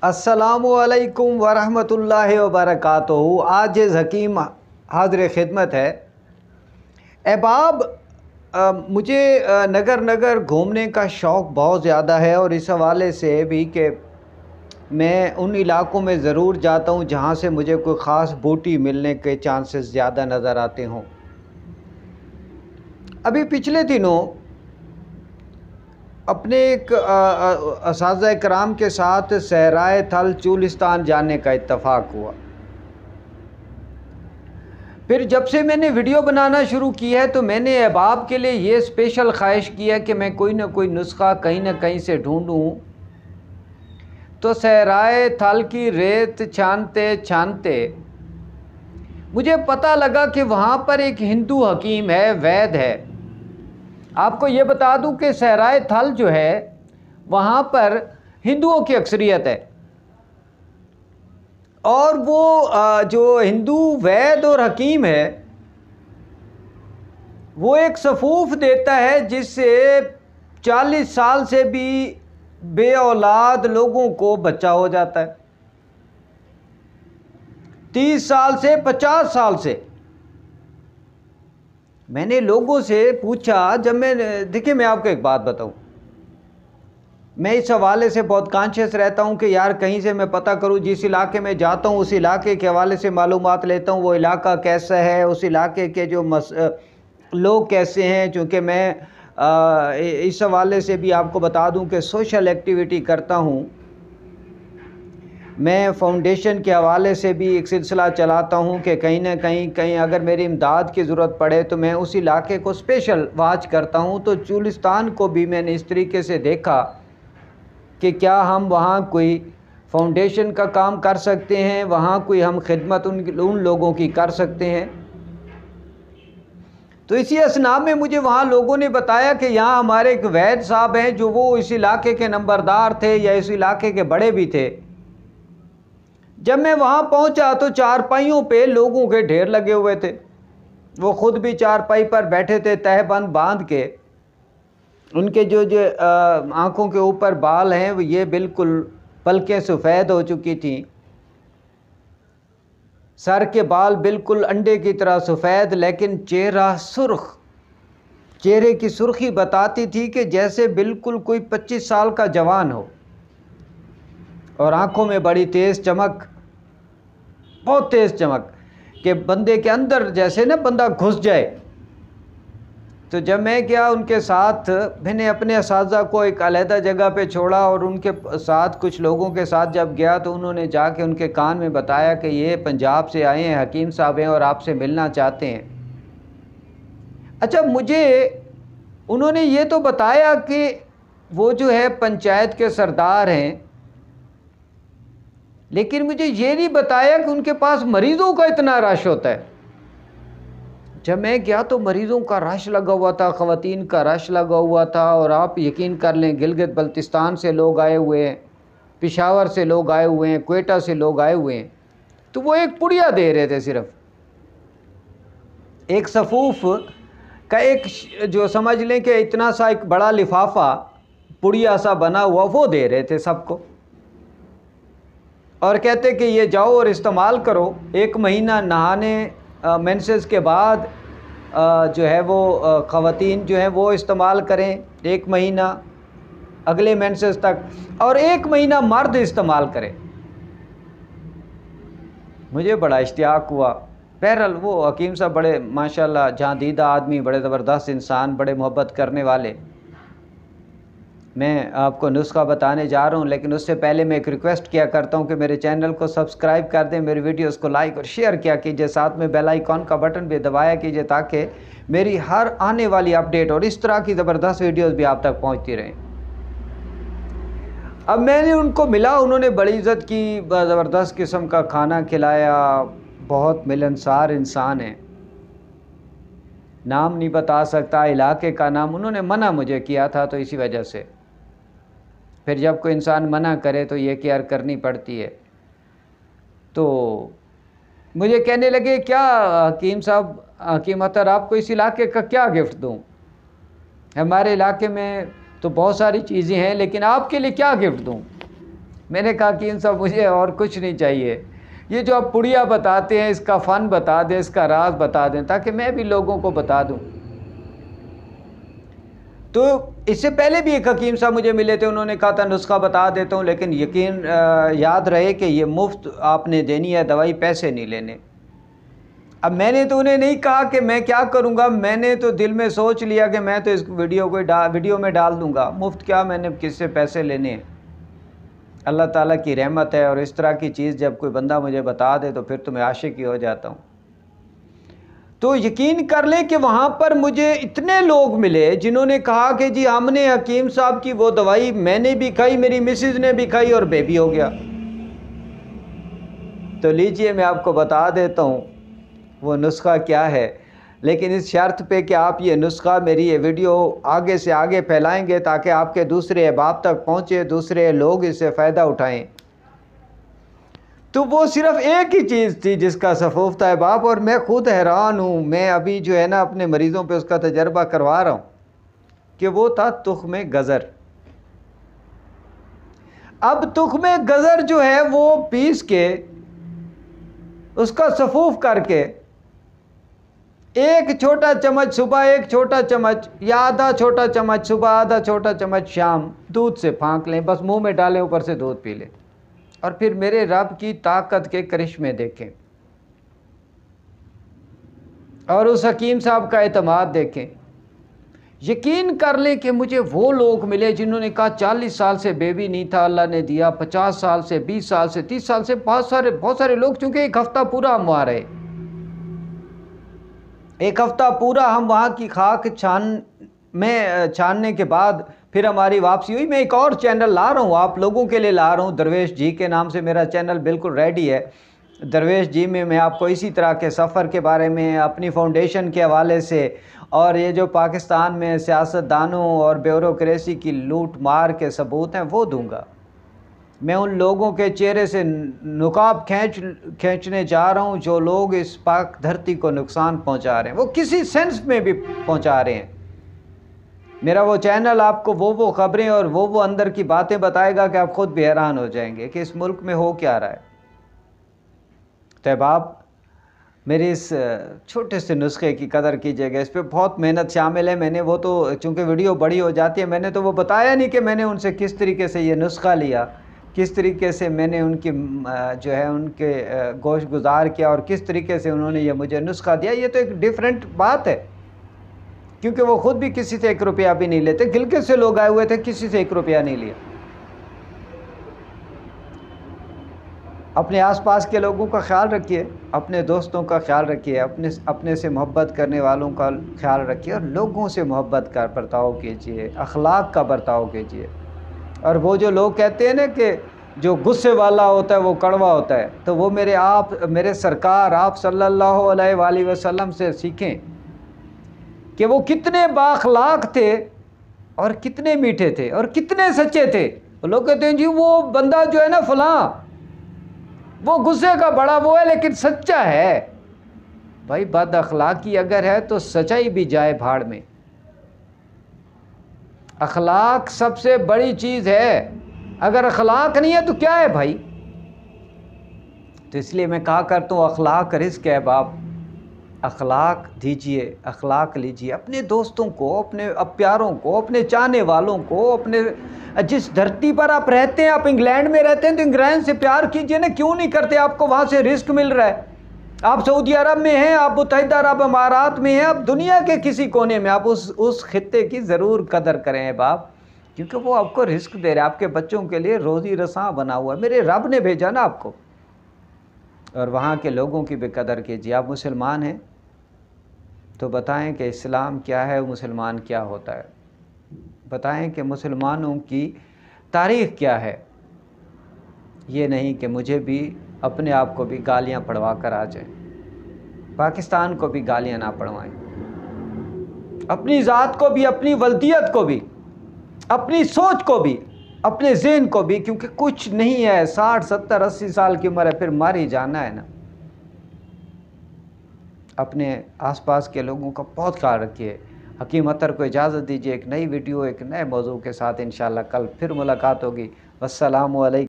अस्सलामुअलैकुम वरहमतुल्लाहि वबरकातुहू। आज हकीम हाज़िर खिदमत है। अहबाब, मुझे नगर नगर घूमने का शौक़ बहुत ज़्यादा है और इस हवाले से भी कि मैं उन इलाक़ों में ज़रूर जाता हूँ जहाँ से मुझे कोई ख़ास बूटी मिलने के चांसेस ज़्यादा नज़र आते हों। अभी पिछले दिनों अपने एक असातिज़ा कराम के साथ सहराए थल चूलिस्तान जाने का इत्तफ़ाक हुआ। फिर जब से मैंने वीडियो बनाना शुरू किया है तो मैंने अहबाब के लिए ये स्पेशल ख्वाहिश किया कि मैं कोई ना कोई नुस्ख़ा कहीं ना कहीं से ढूंढूं। तो सहराए थल की रेत छानते छानते मुझे पता लगा कि वहाँ पर एक हिंदू हकीम है, वैद है। आपको ये बता दूं कि सहराए थल जो है वहाँ पर हिंदुओं की अक्सरियत है और वो जो हिंदू वैद और हकीम है वो एक सफूफ देता है जिससे 40 साल से भी बे औलाद लोगों को बच्चा हो जाता है, 30 साल से 50 साल से। मैंने लोगों से पूछा, जब देखिए मैं आपको एक बात बताऊं, मैं इस हवाले से बहुत कॉन्शियस रहता हूं कि यार कहीं से मैं पता करूं, जिस इलाके में जाता हूं उस इलाके के हवाले से मालूमात लेता हूं, वो इलाका कैसा है, उस इलाके के जो लोग कैसे हैं। चूँकि मैं इस हवाले से भी आपको बता दूं कि सोशल एक्टिविटी करता हूं, मैं फ़ाउंडेशन के हवाले से भी एक सिलसिला चलाता हूं कि कहीं ना कहीं अगर मेरी इमदाद की ज़रूरत पड़े तो मैं उस इलाके को स्पेशल वाच करता हूं। तो चूलिस्तान को भी मैंने इस तरीके से देखा कि क्या हम वहाँ कोई फ़ाउंडेशन का काम कर सकते हैं, वहाँ कोई हम खिदमत उन लोगों की कर सकते हैं। तो इसी असना में मुझे वहाँ लोगों ने बताया कि यहाँ हमारे एक वैद साहब हैं जो वो इस इलाके के नंबरदार थे या इस इलाके के बड़े भी थे। जब मैं वहाँ पहुँचा तो चारपाइयों पे लोगों के ढेर लगे हुए थे, वो ख़ुद भी चारपाई पर बैठे थे तहबंद बांध के। उनके जो आँखों के ऊपर बाल हैं वो ये बिल्कुल पलकें सफ़ेद हो चुकी थी, सर के बाल बिल्कुल अंडे की तरह सफ़ेद, लेकिन चेहरा सुर्ख, चेहरे की सुर्खी बताती थी कि जैसे बिल्कुल कोई 25 साल का जवान हो, और आँखों में बड़ी तेज़ चमक, बहुत तेज़ चमक कि बंदे के अंदर जैसे ना बंदा घुस जाए। तो जब मैं गया उनके साथ, मैंने अपने असातिज़ा को एक अलहदा जगह पे छोड़ा और उनके साथ कुछ लोगों के साथ जब गया तो उन्होंने जाके उनके कान में बताया कि ये पंजाब से आए हैं, हकीम साहब हैं और आपसे मिलना चाहते हैं। अच्छा, मुझे उन्होंने ये तो बताया कि वो जो है पंचायत के सरदार हैं, लेकिन मुझे ये नहीं बताया कि उनके पास मरीज़ों का इतना रश होता है। जब मैं गया तो मरीज़ों का रश लगा हुआ था, ख़वातीन का रश लगा हुआ था, और आप यकीन कर लें गिलगित बल्तिस्तान से लोग आए हुए हैं, पेशावर से लोग आए हुए हैं, क्वेटा से लोग आए हुए हैं। तो वो एक पुड़िया दे रहे थे, सिर्फ एक सफूफ का एक जो समझ लें कि इतना सा एक बड़ा लिफाफा पुड़िया सा बना हुआ वो दे रहे थे सबको, और कहते कि ये जाओ और इस्तेमाल करो। 1 महीना नहाने मेंसेस के बाद जो है वो ख़वातीन जो हैं वो इस्तेमाल करें 1 महीना, अगले मेंसेस तक, और 1 महीना मर्द इस्तेमाल करें। मुझे बड़ा इश्तियाक हुआ। बहरहाल वो हकीम साहब बड़े माशाल्लाह जादीदा आदमी, बड़े ज़बरदस्त इंसान, बड़े मोहब्बत करने वाले। मैं आपको नुस्ख़ा बताने जा रहा हूँ, लेकिन उससे पहले मैं एक रिक्वेस्ट किया करता हूँ कि मेरे चैनल को सब्सक्राइब कर दें, मेरी वीडियोस को लाइक और शेयर किया कीजिए, साथ में बेल आइकॉन का बटन भी दबाया कीजिए ताकि मेरी हर आने वाली अपडेट और इस तरह की ज़बरदस्त वीडियोस भी आप तक पहुँचती रहें। अब मैंने उनको मिला, उन्होंने बड़ी इज़्ज़त की, ज़बरदस्त किस्म का खाना खिलाया, बहुत मिलनसार इंसान है। नाम नहीं बता सकता, इलाके का नाम उन्होंने मना मुझे किया था, तो इसी वजह से फिर जब कोई इंसान मना करे तो ये केयर करनी पड़ती है। तो मुझे कहने लगे, क्या हकीम साहब, हकीम अतर, आपको इस इलाके का क्या गिफ्ट दूं? हमारे इलाके में तो बहुत सारी चीज़ें हैं, लेकिन आपके लिए क्या गिफ्ट दूं? मैंने कहा कि इन सब मुझे और कुछ नहीं चाहिए, ये जो आप पुड़िया बताते हैं इसका फ़न बता दें, इसका राज बता दें, ताकि मैं भी लोगों को बता दूं। तो इससे पहले भी एक हकीम साहब मुझे मिले थे, उन्होंने कहा था नुस्खा बता देता हूँ, लेकिन यकीन याद रहे कि ये मुफ्त आपने देनी है दवाई, पैसे नहीं लेने। अब मैंने तो उन्हें नहीं कहा कि मैं क्या करूँगा, मैंने तो दिल में सोच लिया कि मैं तो इस वीडियो में डाल दूँगा, मुफ्त क्या मैंने किससे पैसे लेने हैं। अल्लाह ताला की रहमत है, और इस तरह की चीज़ जब कोई बंदा मुझे बता दे तो फिर तो मैं आशिक ही हो जाता हूँ। तो यकीन कर लें कि वहाँ पर मुझे इतने लोग मिले जिन्होंने कहा कि जी हमने हकीम साहब की वो दवाई मैंने भी खाई, मेरी मिसेज ने भी खाई और बेबी हो गया। तो लीजिए मैं आपको बता देता हूँ वो नुस्खा क्या है, लेकिन इस शर्त पे कि आप ये नुस्खा, मेरी ये वीडियो आगे से आगे फैलाएंगे ताकि आपके दूसरे अहबाब तक पहुँचे, दूसरे लोग इससे फ़ायदा उठाएं। तो वो सिर्फ़ एक ही चीज़ थी जिसका सफूफ था अहबाब, और मैं ख़ुद हैरान हूँ, मैं अभी जो है ना अपने मरीज़ों पे उसका तजर्बा करवा रहा हूँ, कि वो था तुख्म गज़र। अब तुख्म गज़र जो है वो पीस के उसका सफूफ करके एक छोटा चम्मच सुबह, एक छोटा चम्मच या आधा छोटा चम्मच सुबह, आधा छोटा चम्मच शाम दूध से फाँक लें, बस मुंह में डालें, ऊपर से दूध पी लें, और फिर मेरे रब की ताकत के करिश्मे देखें और उस हकीम साहब का एतमाद देखें। यकीन कर लें कि मुझे वो लोग मिले जिन्होंने कहा 40 साल से बेबी नहीं था, अल्लाह ने दिया, 50 साल से, 20 साल से, 30 साल से, बहुत सारे लोग, चूँकि एक हफ़्ता पूरा हम वहाँ रहे, एक हफ़्ता पूरा हम वहाँ की खाक छानने के बाद फिर हमारी वापसी हुई। मैं एक और चैनल ला रहा हूँ, आप लोगों के लिए ला रहा हूँ, दरवेश जी के नाम से मेरा चैनल बिल्कुल रेडी है। दरवेश जी में मैं आपको इसी तरह के सफ़र के बारे में, अपनी फाउंडेशन के हवाले से, और ये जो पाकिस्तान में सियासतदानों और ब्यूरोक्रेसी की लूट मार के सबूत हैं वो दूंगा। मैं उन लोगों के चेहरे से नुकाब खींचने जा रहा हूँ जो लोग इस पाक धरती को नुकसान पहुँचा रहे हैं, वो किसी सेंस में भी पहुँचा रहे हैं। मेरा वो चैनल आपको वो ख़बरें और वो अंदर की बातें बताएगा कि आप ख़ुद भी हैरान हो जाएंगे कि इस मुल्क में हो क्या रहा है। तो अहबाब, मेरे इस छोटे से नुस्खे की कदर कीजिएगा, इस पर बहुत मेहनत शामिल है। मैंने वो तो, चूँकि वीडियो बड़ी हो जाती है, मैंने तो वो बताया नहीं कि मैंने उनसे किस तरीके से ये नुस्खा लिया, किस तरीके से मैंने उनकी जो है उनके गोश गुजार किया और किस तरीके से उन्होंने ये मुझे नुस्खा दिया। ये तो एक डिफरेंट बात है, क्योंकि वो ख़ुद भी किसी से 1 रुपया भी नहीं लेते, गिलगित से लोग आए हुए थे, किसी से 1 रुपया नहीं लिया। अपने आसपास के लोगों का ख्याल रखिए, अपने दोस्तों का ख्याल रखिए, अपने से मोहब्बत करने वालों का ख्याल रखिए, और लोगों से मोहब्बत का बर्ताव कीजिए, अखलाक का बर्ताव कीजिए। और वो जो लोग कहते हैं ना कि जो गुस्से वाला होता है वो कड़वा होता है, तो वो मेरे सरकार आप सल्लल्लाहु अलैहि वसल्लम से सीखें कि वो कितने बाअखलाक थे और कितने मीठे थे और कितने सच्चे थे। वो लोग कहते हैं जी वो बंदा जो है ना फलां, वो गुस्से का बड़ा वो है लेकिन सच्चा है। भाई बद अखलाकी अगर है तो सच्चाई भी जाए भाड़ में। अखलाक सबसे बड़ी चीज़ है, अगर अखलाक नहीं है तो क्या है भाई। तो इसलिए मैं कहा करता हूँ अखलाक रिज़्क़ है बाप, अखलाक दीजिए, अखलाक लीजिए अपने दोस्तों को, अपने प्यारों को, अपने चाहने वालों को, अपने जिस धरती पर आप रहते हैं, आप इंग्लैंड में रहते हैं तो इंग्लैंड से प्यार कीजिए ना, क्यों नहीं करते। आपको वहाँ से रिस्क मिल रहा है, आप सऊदी अरब में हैं, आप मुत्तहिदा अरब अमारात में हैं, आप दुनिया के किसी कोने में, आप उस खित्ते की ज़रूर कदर करें बाप, क्योंकि वो आपको रिस्क दे रहे हैं, आपके बच्चों के लिए रोज़ी रसां बना हुआ है, मेरे रब ने भेजा ना आपको। और वहाँ के लोगों की भी कदर कीजिए। आप मुसलमान हैं तो बताएं कि इस्लाम क्या है, मुसलमान क्या होता है, बताएं कि मुसलमानों की तारीख़ क्या है। ये नहीं कि मुझे भी अपने आप को भी गालियाँ पढ़वा कर आ जाए, पाकिस्तान को भी गालियाँ ना पढ़वाएं, अपनी ज़ात को भी, अपनी वल्दियत को भी, अपनी सोच को भी, अपने ज़हन को भी, क्योंकि कुछ नहीं है, 60 70 80 साल की उम्र है, फिर मर ही जाना है ना। अपने आसपास के लोगों का बहुत ख्याल रखिए। हकीम अतर को इजाज़त दीजिए, एक नई वीडियो एक नए मौजू के साथ इंशाअल्लाह कल फिर मुलाकात होगी। वस्सलामु अलैकुम।